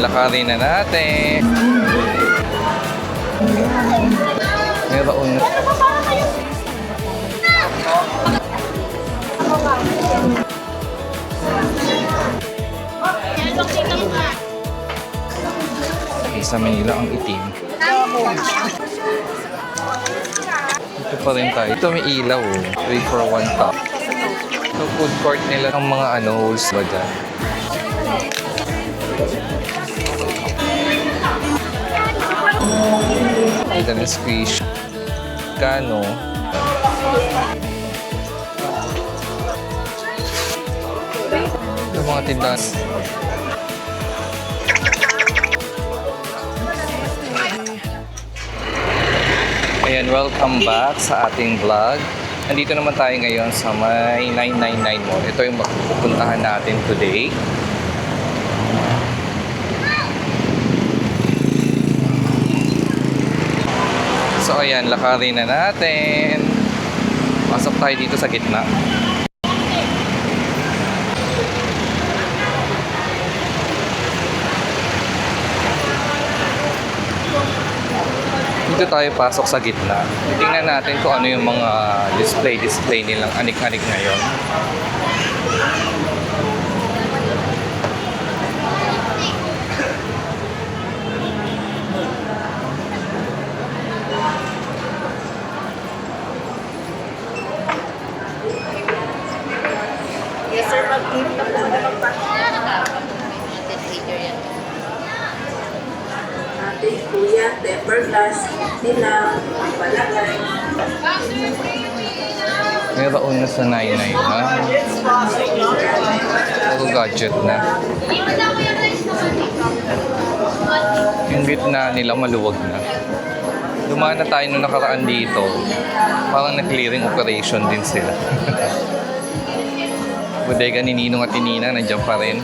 lakarin na natin. Meron na. Sa Manila ang itim. Ito pa rin tayo. Ito may ilaw. 3 for 1 top. Ito food court nila ng mga holes ba dyan. Ito na squish. Kano. Ito mga tindahan. Ayan, welcome back sa ating vlog. Nandito naman tayo ngayon sa may 999 Mall. Ito yung pupuntahan natin today. So ayan, lakarin na natin. Pasok tayo dito sa gitna. Dito tayo pasok sa gitna. Tingnan natin kung ano yung mga display nilang anik-anik ngayon. Yes sir, mag-team na po na ating kuya, temper glass, nilang, palagay. Meron na sa 99 na. Puro gadget na. Yung gitna nila maluwag na. Dumaan na tayo nung nakaraan dito. Parang na-clearing operation din sila. Bodega ni Ninong at Ninang nandiyan pa rin.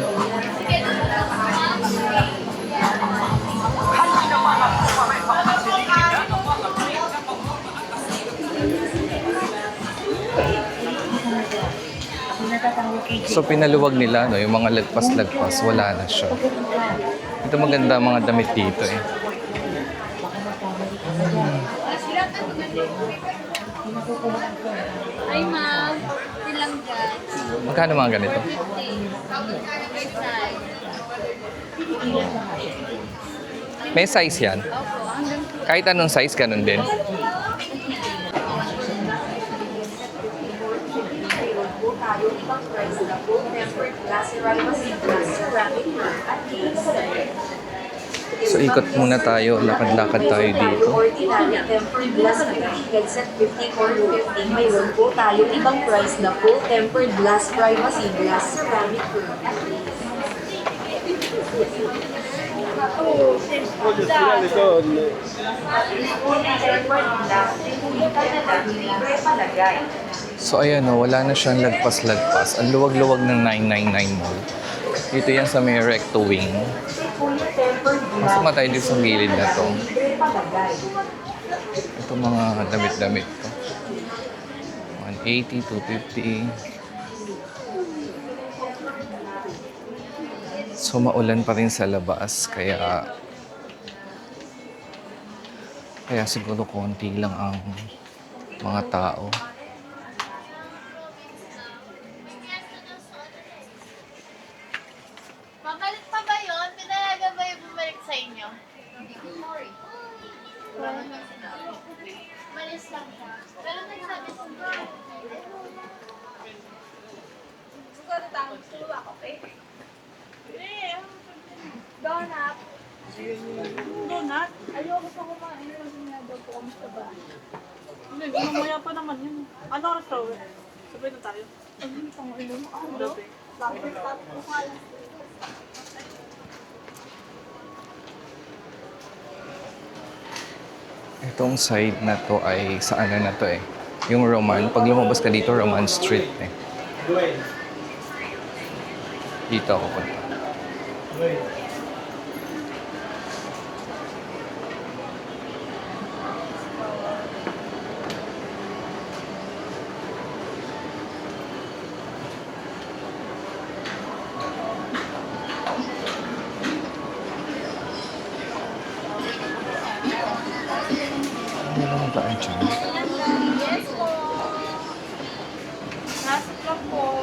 So pinaluwag nila, no, yung mga lagpas-lagpas, wala na siya. Ito maganda mga damit dito eh. Ay ma'am, ilang dyan? Magkano mga ganito? 50. May size yan? Kahit anong size, ganun din. So ikot muna tayo, lakad-lakad tayo dito. Ordinary tempered glass na headset 50 or 50. Mayroon po tayo ibang price na full tempered glass privacy glass ceramic room. So ayan o, wala na siyang lagpas-lagpas. Ang luwag-luwag ng 999 Mall. Dito yan sa may recto wing. Masama tayo dito sa gilid na to. Ito mga damit-damit to. 180, 250. So maulan pa rin sa labas, kaya siguro konti lang ang mga tao. Mabalik pa ba yun? Pinayagan ba yung bumalik sa inyo? Malis lang siya. Pero nagsabi sa bro. Siguro tang tuwa ko, okay? Donut. Donut? Ayoko pa kumain. Daw po, kamusta ba? Hindi, mamaya pa naman yun. Ano oras daw? Sabay na tayo. Ano pang ulo? Ano? Lapit tapos ko kala. Itong side na to ay sa ano na to eh. Yung Roman. Pag lumabas ka dito, Roman Street eh. Dito ako punta. Saan tayo dyan? Yes po. Nasa lang po.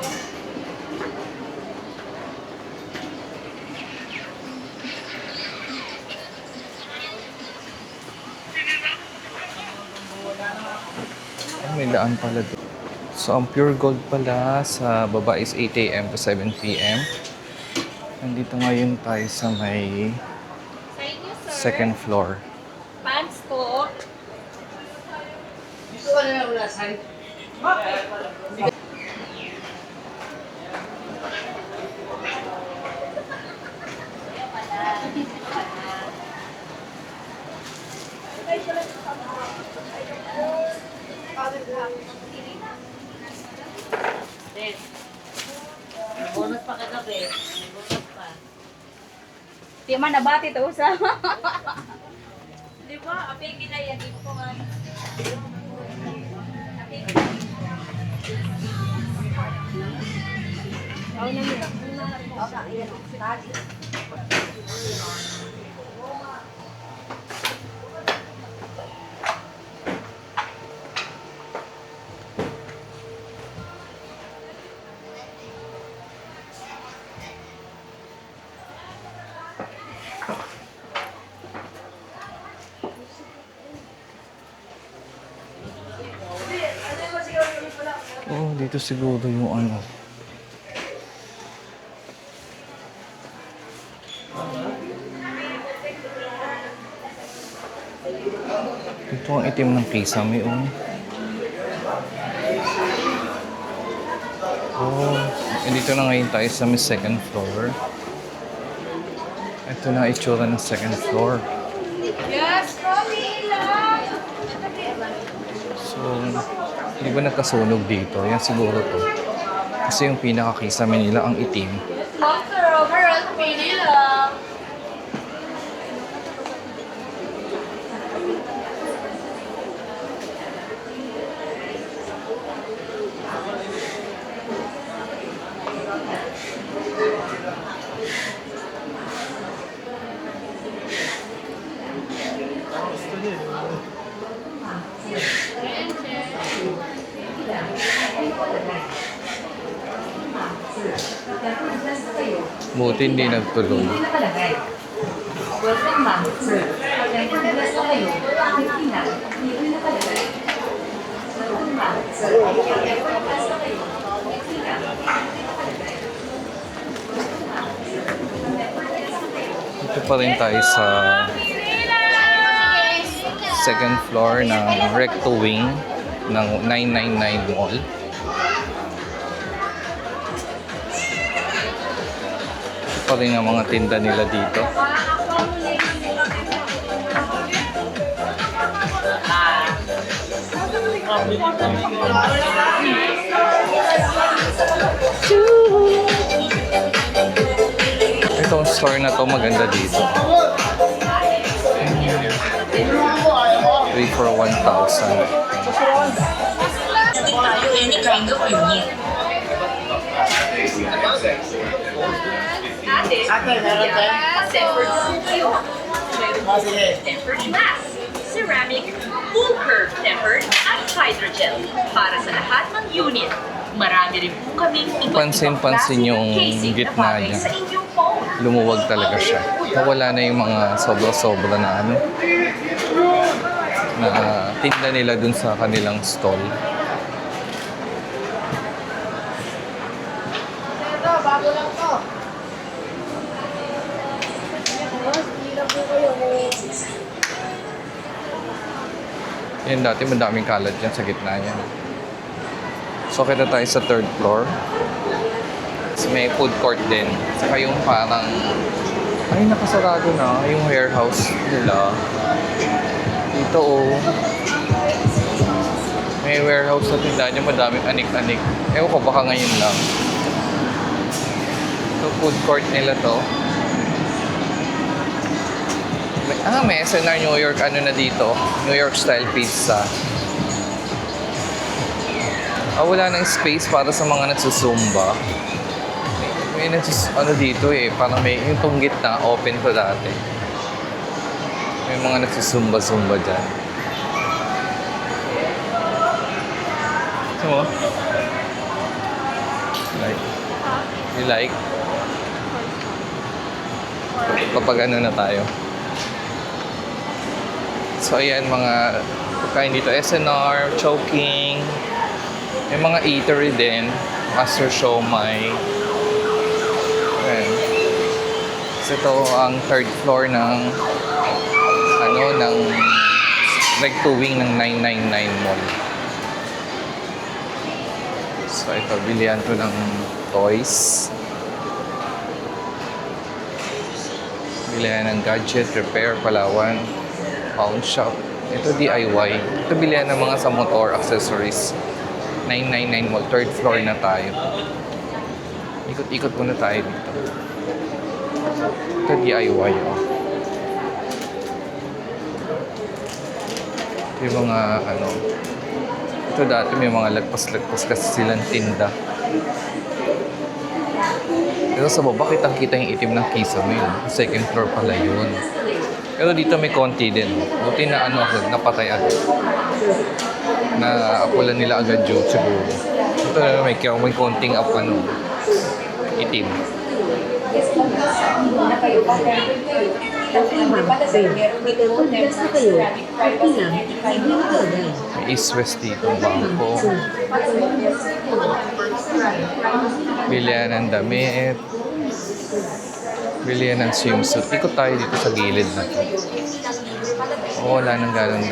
Ay, may daan pala doon. So, ang Pure Gold pala sa baba is 8 a.m. to 7 p.m. Nandito ngayon tayo sa may Sa inyo, sir. second floor. Pants po. Bonus pa kagabi. Bonus pa. Di man nabati to sa. Di ba? Aping ginaya di ko man. Oh, na nila. Okay, ayan. Tagi. Oh, dito siguro yung ano. Ito ang itim ng kisame, oh. Oh, dito na ngayon tayo sa may second floor. Ito na itsura ng second floor. Yes, Camila! So, hindi ba nagkasunog dito? Yan siguro to. Kasi yung pinakakisame nila ang itim. After overall, pili lang. Buti hindi nagtuloy. Nakalagay. Welcome, ma'am. Sir. Tempered glass na kayo. Hindi nakalagay. Welcome, ma'am. Sir. Tempered glass na kayo. Ito pa rin tayo sa second floor ng Recto Wing ng 999 Mall. Ito pa rin ang mga tinda nila dito. Itong store na to maganda dito. 3 for 1,000. Any kind of unit. Tempered glass, ceramic, full curve tempered at hydrogel para sa lahat ng unit. Marami rin po kaming iba't ibang Pansin-pansin klase yung ng casing na gitna bagay niya. sa inyong phone. Lumuwag talaga siya. Nawala na yung mga sobra-sobra na ano na tinda nila dun sa kanilang stall. Yan dati madaming kalat yan sa gitna niya. So kita tayo sa third floor. So, may food court din. Saka yung parang ay nakasarado na yung warehouse nila. Dito oh. May warehouse na tindahan niya, madaming anik-anik. Ewan ko baka ngayon lang. So food court nila to. May SNR New York ano na dito. New York style pizza. Wala nang space para sa mga nagsusumba. May ano dito eh. Parang may yung tong gitna open to dati. May mga nagsusumba-zumba dyan. Gusto mo? Like? You like? Kapag ano na tayo. So, ayan, mga pagkain dito. SNR, Chowking. May mga eatery din. Master Siomai. Ayan. So, ito ang third floor ng ng like wing ng 999 Mall. So, ito, bilihan to ng toys. Bilihan ng gadget, repair, Palawan, pawn shop. Ito DIY. Ito bilihan ng mga sa motor accessories. 999 Mall, third floor na tayo. Ikot-ikot muna tayo dito. Ito DIY, oh. Ito yung mga, ito dati may mga lagpas-lagpas kasi silang tinda. Pero sa baba, kitang-kita yung itim ng Kisame. Second floor pala yun. Pero dito may konti din. Buti na napatay agad. Na-apulan nila agad yun siguro. Ito may konting itim. May east-west dito ang bangko. Bilihan ng damit. Bilihan ng swimsuit. Ikot tayo dito sa gilid na to. Wala nang ganun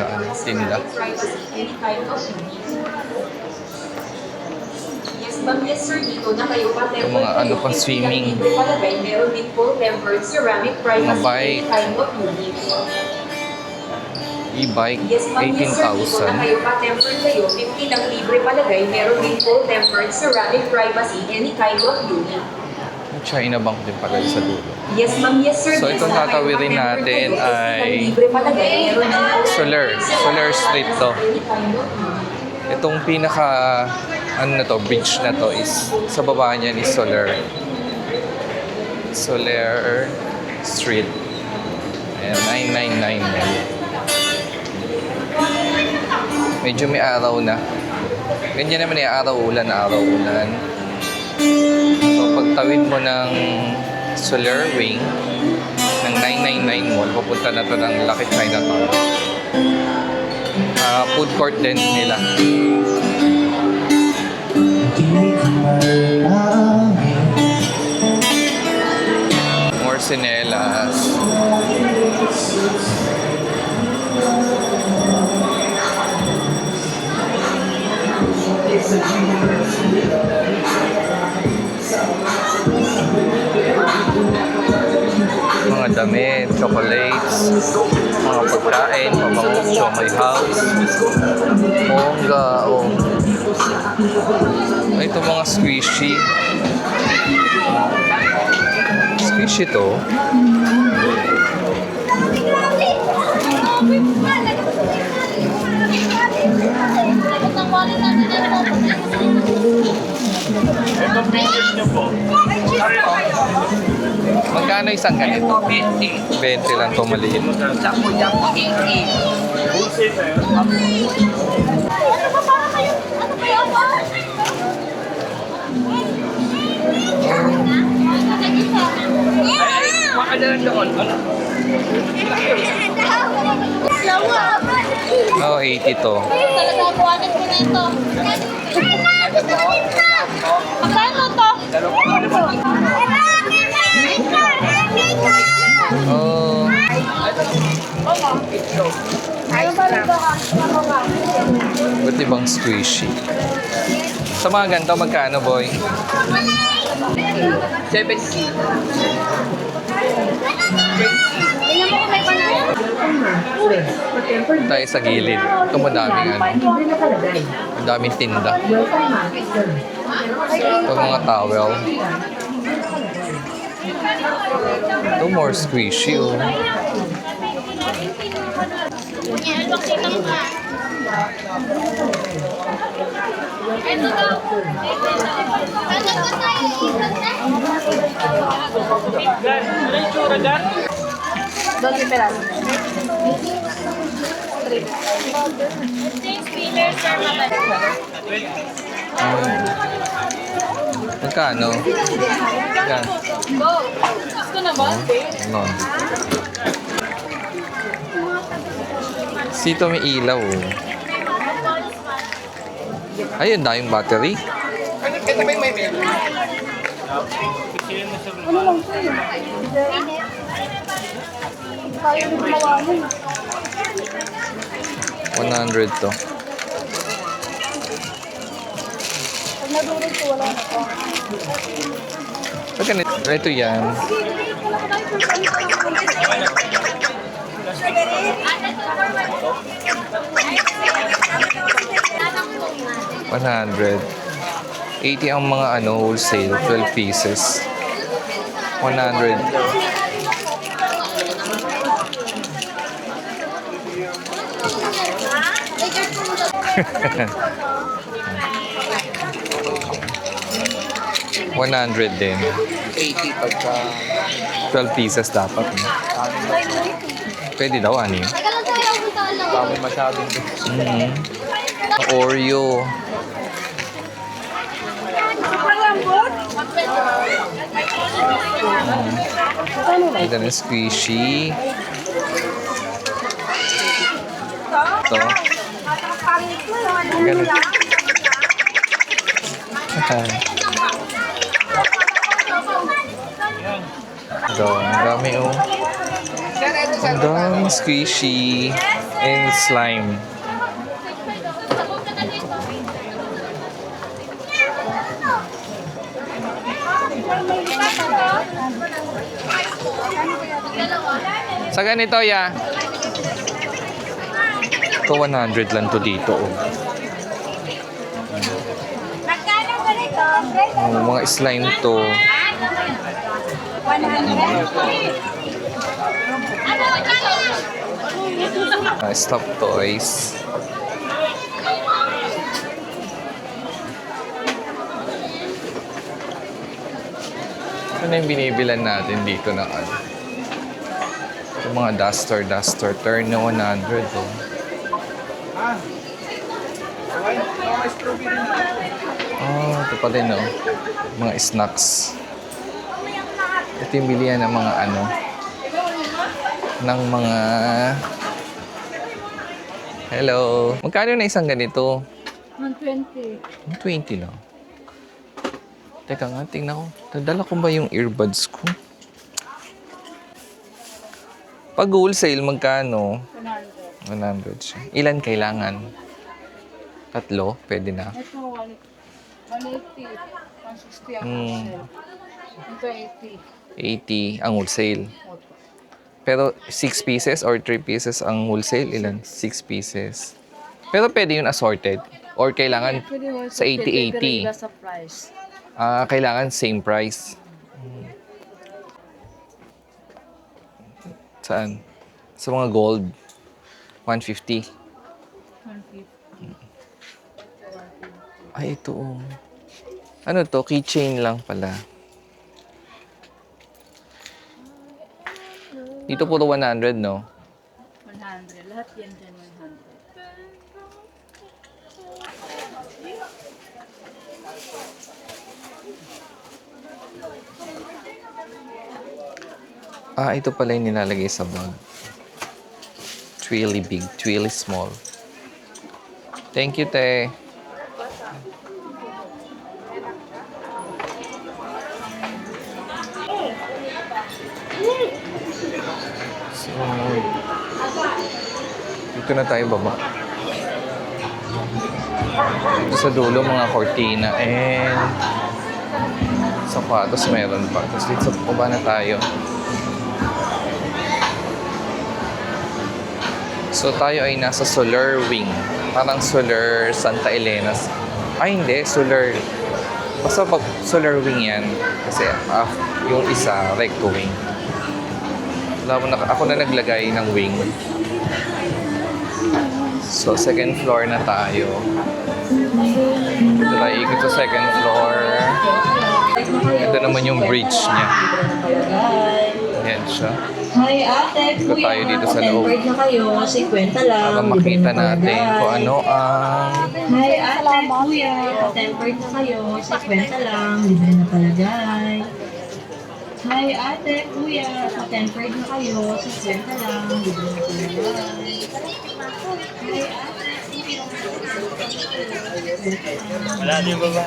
tinda. Yung mga pang swimming. Mga bike. E-bike, 18,000. China Bank din pala sa dulo. Yes, ma'am. Yes, sir. So, itong tatawirin natin ay Soler Street to. Itong pinaka, bridge na to is, sa baba niyan is Soler Street. Ayan, 999 Mall. Medyo may araw na. Ganyan naman yung araw-ulan. So, pagtawid mo ng Soler Wing ng 999 Mall, papunta na to ng Lucky Chinatown. Food court din nila. More sinelas. Mga damit, chocolates, mga pagkain, pabangus, siomai house, mongga, ito mga squishy. Squishy to. Magkano isang ganito? 20 lang ito maliit. Oh, 80 to. Talaga, buwanan ko na ito. Magkano to? Oh. Ba't ibang squishy? Sa mga ganito, magkano, boy? 70. Tayo sa gilid. Ito madaming madaming tinda. Ito mga towel. Ito more squishy, oh. Ito daw. Ano ba tayo? Doon yung peraso. James Miller, sir, Magkano? Yan. Go! Gusto na ba? Ano? Sito may ilaw. Oh. Ayun, daming battery. Ano lang po yun? Kaya rin gumawa nun. 100 to. Pag nadurog ko, wala na po. Ito yan. 100. 80 ang mga wholesale, 12 pieces. 100. $100 din. 80 pagka 12 pieces dapat. No? Pwede daw, ano yun? dami masyadong Oreo. Ito na squishy. Ito. Ganun. Ito, ang dami oh. Ang dami squishy and slime. Sa ganito, ya. Ito, 100 lang to dito. Oh. Oh, mga slime to. Stop toys. Ano yung binibilan natin dito na ano? Yung mga duster, turn na 100 oh. Oh, ito pa din oh. Mga snacks. Ito yung bilihan ng mga ano. Ng mga... Hello. Magkano na isang ganito? 120. 20 lang. Teka nga, tingnan ko. Nadala ko ba yung earbuds ko? Pag wholesale, magkano? 100. 100 siya. Ilan kailangan? 3? Pwede na. Ito, 180. 160 ang Hmm. wholesale. Ito, 80. 80 ang wholesale. Pero 6 pieces or 3 pieces ang wholesale? Ilan? 6 pieces. Pero pwede yun assorted? Or kailangan Pwede mo sa 80-80? sa price. Kailangan same price. Saan? Sa mga gold. 150. 150. Ay, ito. Oh. Ano to? Keychain lang pala. Dito puro 100, no? 100. Lahat yan dyan 100. Ito pala yung nilalagay sa bag. Really big, really small. Thank you, te. So, dito na tayo baba. Dito sa dulo, mga cortina and sapatos meron pa. Tapos dito sa baba na tayo. So tayo ay nasa Solar Wing. Parang Solar Santa Elena. Ay hindi, Solar. Basta pag Solar Wing yan. Kasi yung isa, Recto Wing. Ako na naglagay ng wing. So second floor na tayo. Ito tayo ikot sa second floor. Ito naman yung bridge niya. Yan siya. Hi ate, Ikot kuya. tayo dito sa loob. Tempered na kayo kasi kwenta lang. Para libre makita na natin palagay. kung ano ang... Hi ate, kuya. Tempered na kayo kasi kwenta lang. Libre na palagay. Hi ate, kuya. Tempered na kayo kasi kwenta lang. Libre na palagay. Hi ate, kuya. Wala din ba ba?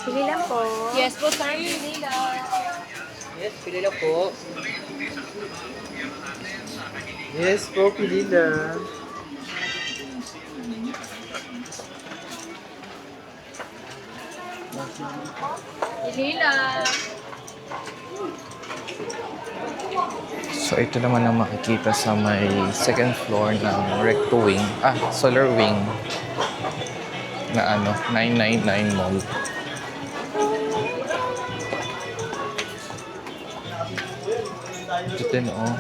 Sige lang po. Yes po, sir. Nila. Yes, pili lang po. Yes po, pili lang. Nila. So ito naman ang makikita sa may second floor ng Recto Wing. Solar Wing. Na 999 Mall. Ito din, oh.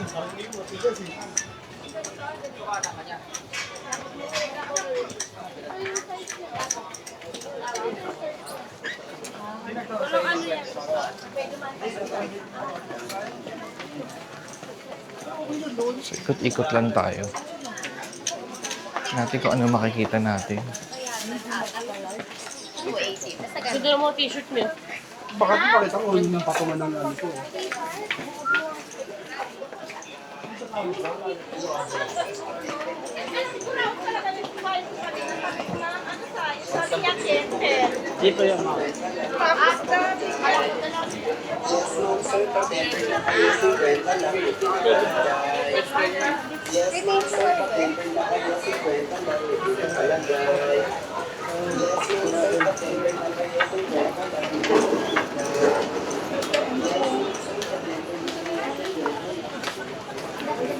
So, ikot-ikot lang tayo. Natin kung ano makikita natin. Siguro mo t-shirt mo. Baka pakita ko yun ang patungan ng ano ko. Di po yan, ma'am.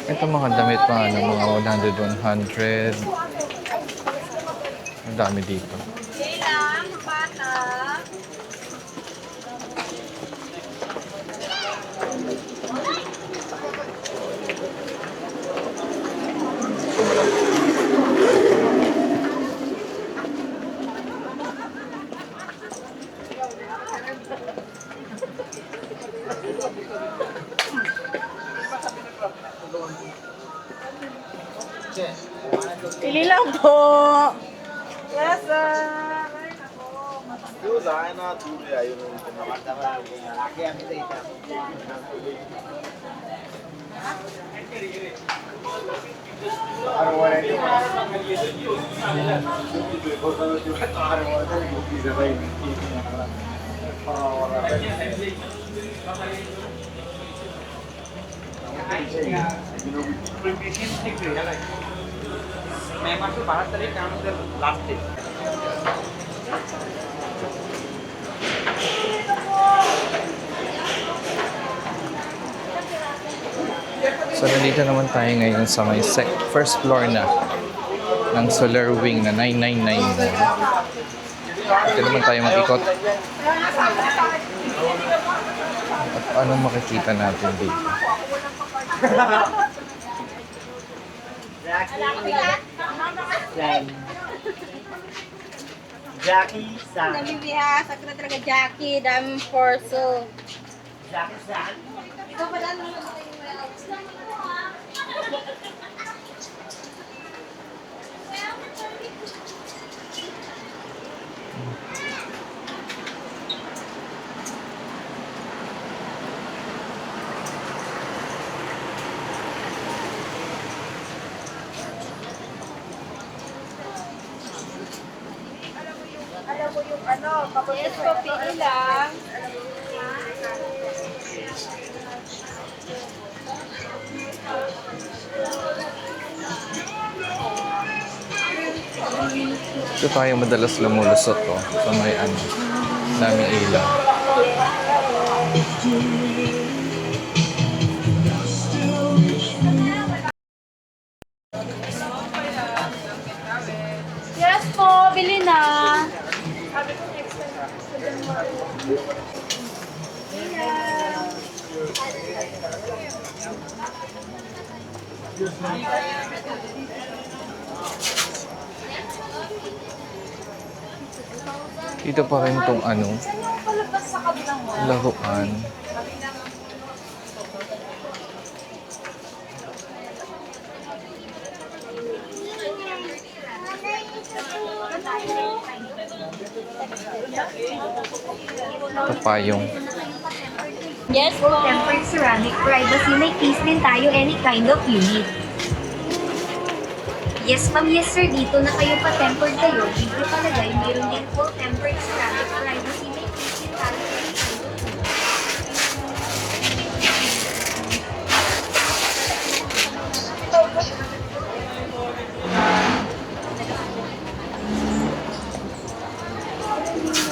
Ito mga damit pa, mga 100, 100. Ang dami dito. Pili lang po. Yes, sir. Ay, nako. Memang tuh barat tadi kamu udah plastik. So, nandito naman tayo ngayon sa may first floor na ng Solar Wing na 999 Mall. Dito naman tayo mag-ikot. At anong makikita natin dito? Jackie San. Naliliha, sakit talaga Jackie, daming porso. Jackie San. Ikaw ba lang alam mo yung ano, yes po, pili lang. Ito tayo madalas lumulusot sa may daming ilaw. Yes po, bili na. Pili lang. Dito pa rin tong ano, laruan. Ito pa yung Yes po. Tempered ceramic privacy. May case din tayo any kind of unit. Yes ma'am, yes sir. Dito na kayo pa tempered kayo. Dito palagay, mayroon din full tempered ceramic privacy. May case din tayo any kind of unit.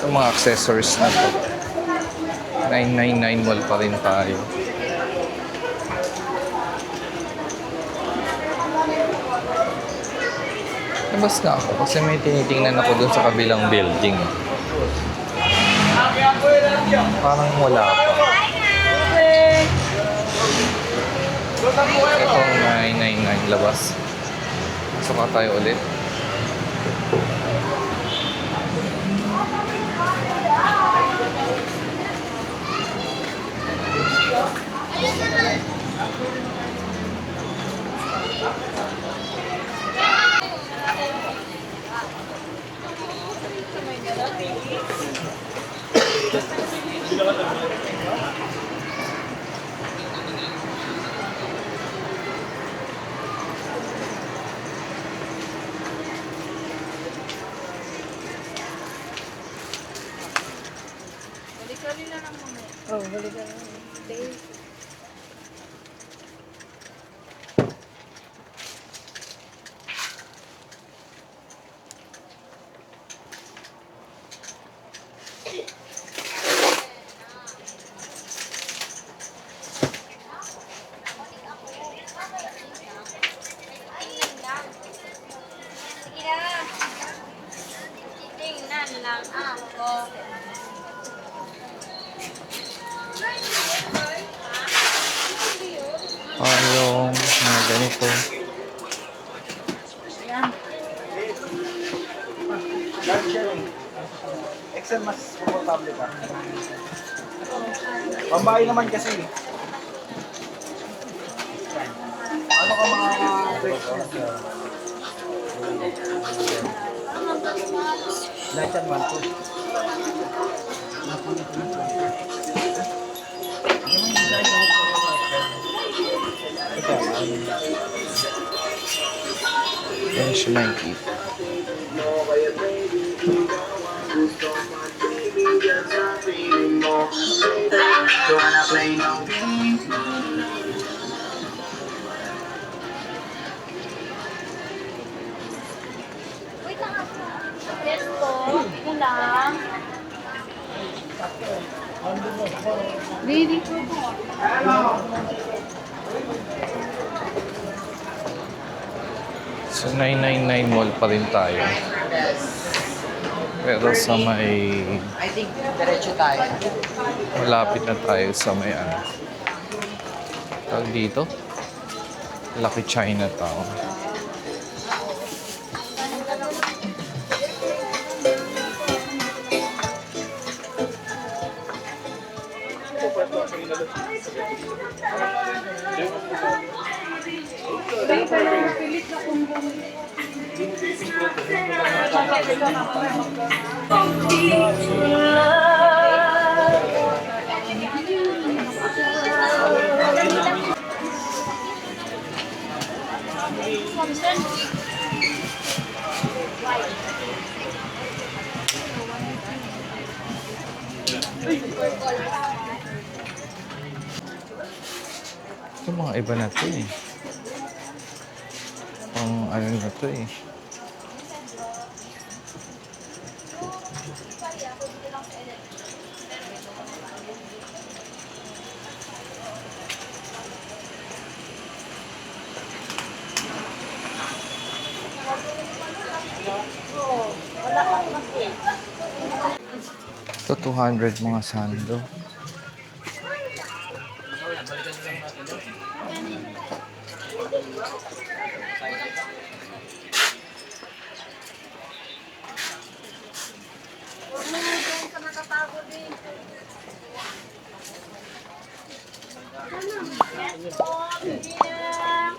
itong mga accessories na to. 999 mall pa rin tayo. Labas na ako kasi may tinitingnan ako dun sa kabilang building. Parang wala pa. Itong 999 labas. Suka tayo ulit. Tingnan lang ako. Yung mga ganito. Car sharing. Excel mas komportable ka. Pambahay naman kasi. Ano ka mga breaks niya? Lahat yan, 1, 2. Yan siya makikita. Yes po. Ito lang. Baby ko po. So 999 mall pa rin tayo. Pero sa may I think diretso tayo. malapit na tayo sa may ano. Tawag dito? Lucky Chinatown. Ito mga iba na to eh. Pang ano na to eh. Ito 200 mga sando. Oh, yeah.